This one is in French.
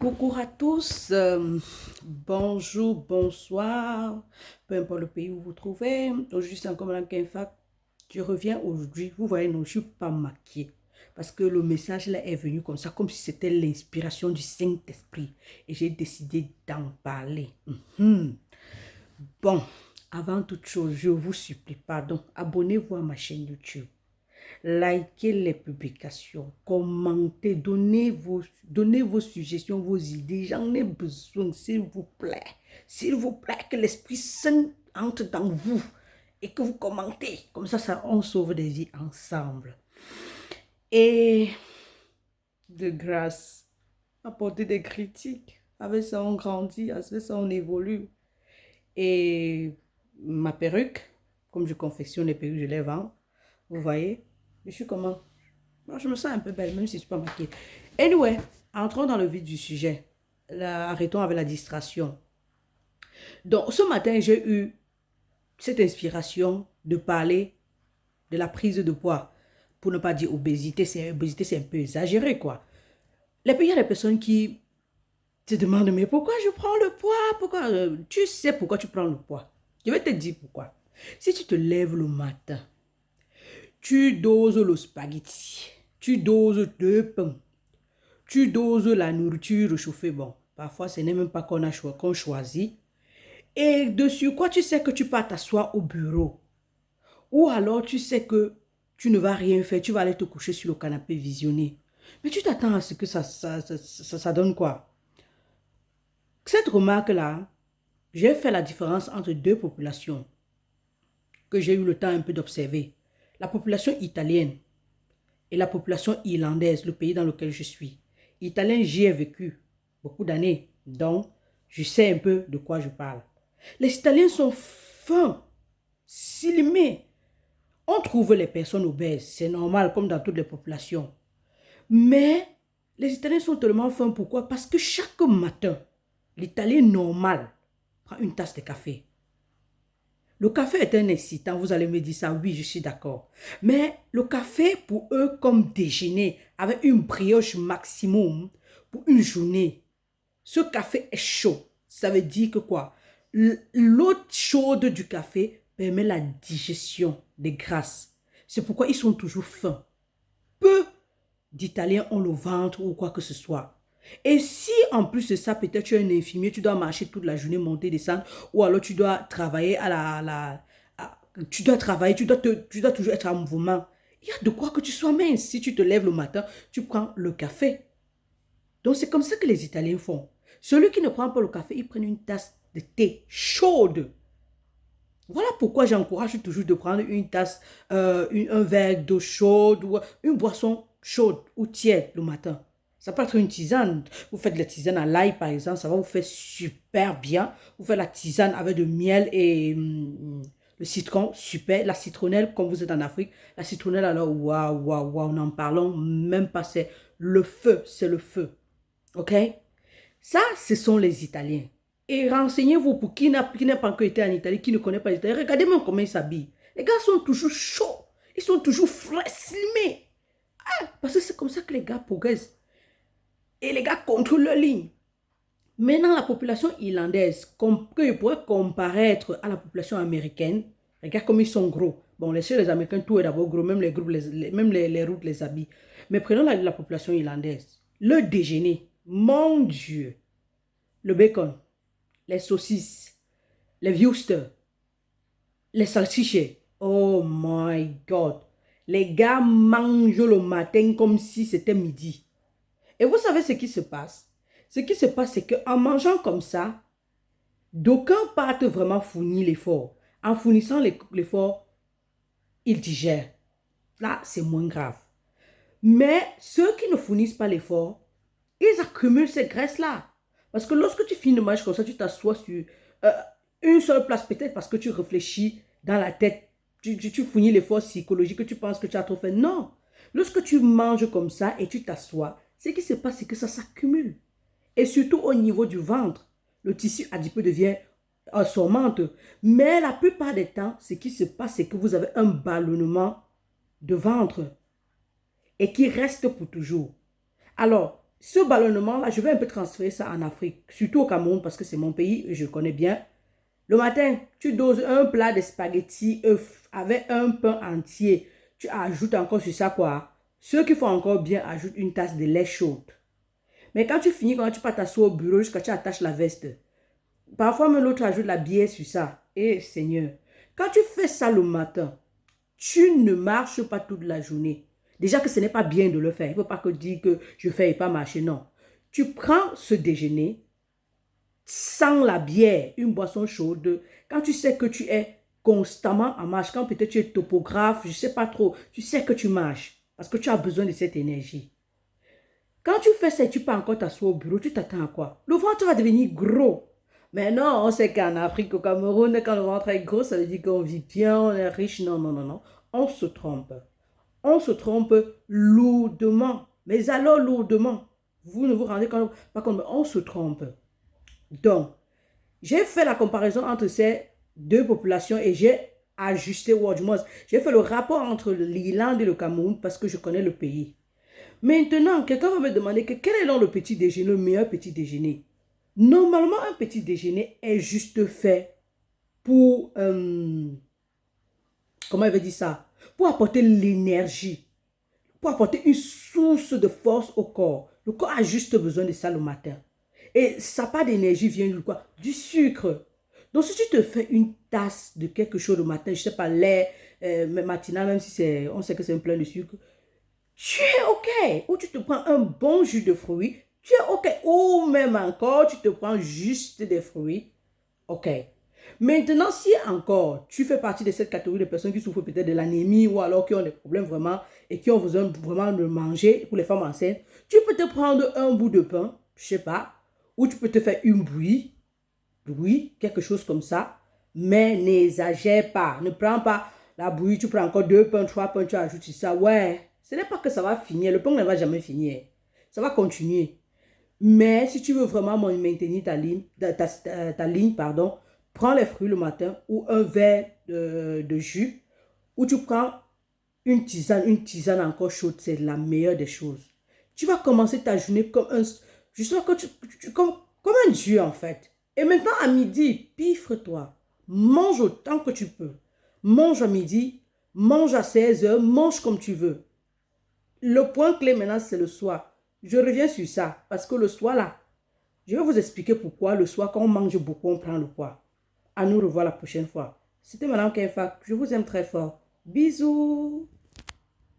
Coucou à tous, bonjour, bonsoir, peu importe le pays où vous vous trouvez. Aujourd'hui, c'est encore Madame Kenfa. Je reviens aujourd'hui. Vous voyez, non, je ne suis pas maquillée parce que le message là est venu comme ça, comme si c'était l'inspiration du Saint-Esprit. Et j'ai décidé d'en parler. Mhm. Bon, avant toute chose, je vous supplie, pardon, abonnez-vous à ma chaîne YouTube. Likez les publications, commentez, donnez vos suggestions, vos idées. J'en ai besoin, s'il vous plaît. S'il vous plaît, que l'Esprit Saint entre dans vous et que vous commentez. Comme ça, on sauve des vies ensemble. Et de grâce, apportez des critiques. Avec ça, on grandit, avec ça, on évolue. Et ma perruque, comme je confectionne les perruques, je les vends. Vous voyez, je suis comment? Moi, je me sens un peu belle, même si je ne suis pas maquillée. Anyway, entrons dans le vif du sujet. Arrêtons avec la distraction. Donc, ce matin, j'ai eu cette inspiration de parler de la prise de poids. Pour ne pas dire obésité, c'est un peu exagéré, quoi. Il y a des personnes qui se demandent, mais pourquoi je prends le poids? Pourquoi? Tu sais pourquoi tu prends le poids. Je vais te dire pourquoi. Si tu te lèves le matin, tu doses le spaghetti, tu doses deux pains, tu doses la nourriture chauffée. Bon, parfois, ce n'est même pas qu'on choisit. Et dessus quoi, tu sais que tu vas t'asseoir au bureau. Ou alors, tu sais que tu ne vas rien faire. Tu vas aller te coucher sur le canapé visionner. Mais tu t'attends à ce que ça donne quoi? Cette remarque-là, j'ai fait la différence entre deux populations que j'ai eu le temps un peu d'observer. La population italienne et la population irlandaise, le pays dans lequel je suis. Italien, j'y ai vécu beaucoup d'années, donc je sais un peu de quoi je parle. Les Italiens sont fins, slimés. On trouve les personnes obèses, c'est normal comme dans toutes les populations. Mais les Italiens sont tellement fins, pourquoi? Parce que chaque matin, l'Italien normal prend une tasse de café. Le café est un excitant, vous allez me dire ça, oui, je suis d'accord. Mais le café, pour eux, comme déjeuner, avec une brioche maximum pour une journée, ce café est chaud. Ça veut dire que quoi? L'eau chaude du café permet la digestion des grasses. C'est pourquoi ils sont toujours fins. Peu d'Italiens ont le ventre ou quoi que ce soit. Et si en plus de ça, peut-être tu es un infirmier, tu dois marcher toute la journée, monter, descendre, ou alors tu dois travailler tu dois travailler, tu dois toujours être en mouvement. Il y a de quoi que tu sois mince. Si tu te lèves le matin, tu prends le café. Donc c'est comme ça que les Italiens font. Celui qui ne prend pas le café, il prend une tasse de thé chaude. Voilà pourquoi j'encourage toujours de prendre une tasse, un verre d'eau chaude ou une boisson chaude ou tiède le matin. Ça peut être une tisane. Vous faites de la tisane à l'ail, par exemple, ça va vous faire super bien. Vous faites la tisane avec de miel et le citron, super. La citronnelle, comme vous êtes en Afrique, la citronnelle, alors, waouh, waouh, waouh, n'en parlons même pas. C'est le feu, c'est le feu. OK? Ça, ce sont les Italiens. Et renseignez-vous pour qui n'a pas encore été en Italie, qui ne connaît pas l'Italie. Regardez même comment ils s'habillent. Les gars sont toujours chauds. Ils sont toujours frais, slimés. Ah, parce que c'est comme ça que les gars progressent. Et les gars contrôlent leur ligne. Maintenant, la population irlandaise, que je pourrais comparaître à la population américaine, regarde comme ils sont gros. Bon, les Américains, tout est d'abord gros, même les groupes, même les routes les habillent. Mais prenons la population irlandaise. Le déjeuner, mon Dieu, le bacon, les saucisses, les wuster, les salchichas. Oh my God. Les gars mangent le matin comme si c'était midi. Et vous savez ce qui se passe? Ce qui se passe, c'est qu'en mangeant comme ça, d'aucuns partent vraiment fournir l'effort. En fournissant l'effort, ils digèrent. Là, c'est moins grave. Mais ceux qui ne fournissent pas l'effort, ils accumulent ces graisses-là. Parce que lorsque tu finis de manger comme ça, tu t'assois sur euh, une seule place, peut-être parce que tu réfléchis dans la tête, tu fournis l'effort psychologique, que tu penses que tu as trop fait. Non. Lorsque tu manges comme ça et tu t'assois, ce qui se passe, c'est que ça s'accumule. Et surtout au niveau du ventre, le tissu adipeux devient assommante. Mais la plupart des temps, ce qui se passe, c'est que vous avez un ballonnement de ventre et qui reste pour toujours. Alors, Ce ballonnement-là, je vais un peu transférer ça en Afrique, surtout au Cameroun parce que c'est mon pays et je connais bien. Le matin, tu doses un plat de spaghettis œufs avec un pain entier. Tu ajoutes encore sur ça quoi? Ceux qui font encore bien ajoutent une tasse de lait chaude. Mais quand tu finis, quand tu pars t'asseoir au bureau jusqu'à tu attaches la veste, parfois même l'autre ajoute la bière sur ça. Eh Seigneur, quand tu fais ça le matin, tu ne marches pas toute la journée. Déjà que ce n'est pas bien de le faire. Il ne faut pas que dire que je fais et pas marcher. Non. Tu prends ce déjeuner sans la bière, une boisson chaude. Quand tu sais que tu es constamment en marche, quand peut-être tu es topographe, je ne sais pas trop, tu sais que tu marches parce que tu as besoin de cette énergie. Quand tu fais ça, tu peux encore t'asseoir au bureau, tu t'attends à quoi? Le ventre va devenir gros. Mais non, on sait qu'en Afrique, au Cameroun, quand le ventre est gros, ça veut dire qu'on vit bien, on est riche. Non, non, non, non. On se trompe. On se trompe lourdement. Mais alors lourdement. Vous ne vous rendez pas compte, mais on se trompe. Donc, j'ai fait la comparaison entre ces deux populations et j'ai ajusté, ou du moins, j'ai fait le rapport entre l'Irlande et le Cameroun parce que je connais le pays. Maintenant, quelqu'un va me demander que quel est donc le petit déjeuner, le meilleur petit déjeuner. Normalement, un petit déjeuner est juste fait pour, comment il veut dire ça, pour apporter l'énergie, pour apporter une source de force au corps. Le corps a juste besoin de ça le matin. Et sa part d'énergie vient de quoi? Du sucre. Donc, si tu te fais une tasse de quelque chose le matin, je ne sais pas, lait matinal, même si on sait que c'est un plein de sucre, tu es OK. Ou tu te prends un bon jus de fruits, tu es OK. Ou même encore, tu te prends juste des fruits, OK. Maintenant, si encore tu fais partie de cette catégorie de personnes qui souffrent peut-être de l'anémie ou alors qui ont des problèmes vraiment et qui ont besoin vraiment de manger pour les femmes enceintes, tu peux te prendre un bout de pain, je sais pas, ou tu peux te faire une bouillie, oui, quelque chose comme ça, mais n'exagère pas. Ne prends pas la bouillie, tu prends encore 2 pains, 3 pains, tu ajoutes ça. Ouais, ce n'est pas que ça va finir. Le pain ne va jamais finir. Ça va continuer. Mais si tu veux vraiment maintenir ta ligne, pardon, prends les fruits le matin ou un verre de jus ou tu prends une tisane encore chaude. C'est la meilleure des choses. Tu vas commencer ta journée comme un, je sens que comme un dieu en fait. Et maintenant à midi, piffre-toi. Mange autant que tu peux. Mange à midi, mange à 16 heures, mange comme tu veux. Le point clé maintenant, c'est le soir. Je reviens sur ça parce que le soir là, je vais vous expliquer pourquoi le soir, quand on mange beaucoup, on prend le poids. À nous revoir la prochaine fois. C'était Madame Kenfa. Je vous aime très fort. Bisous.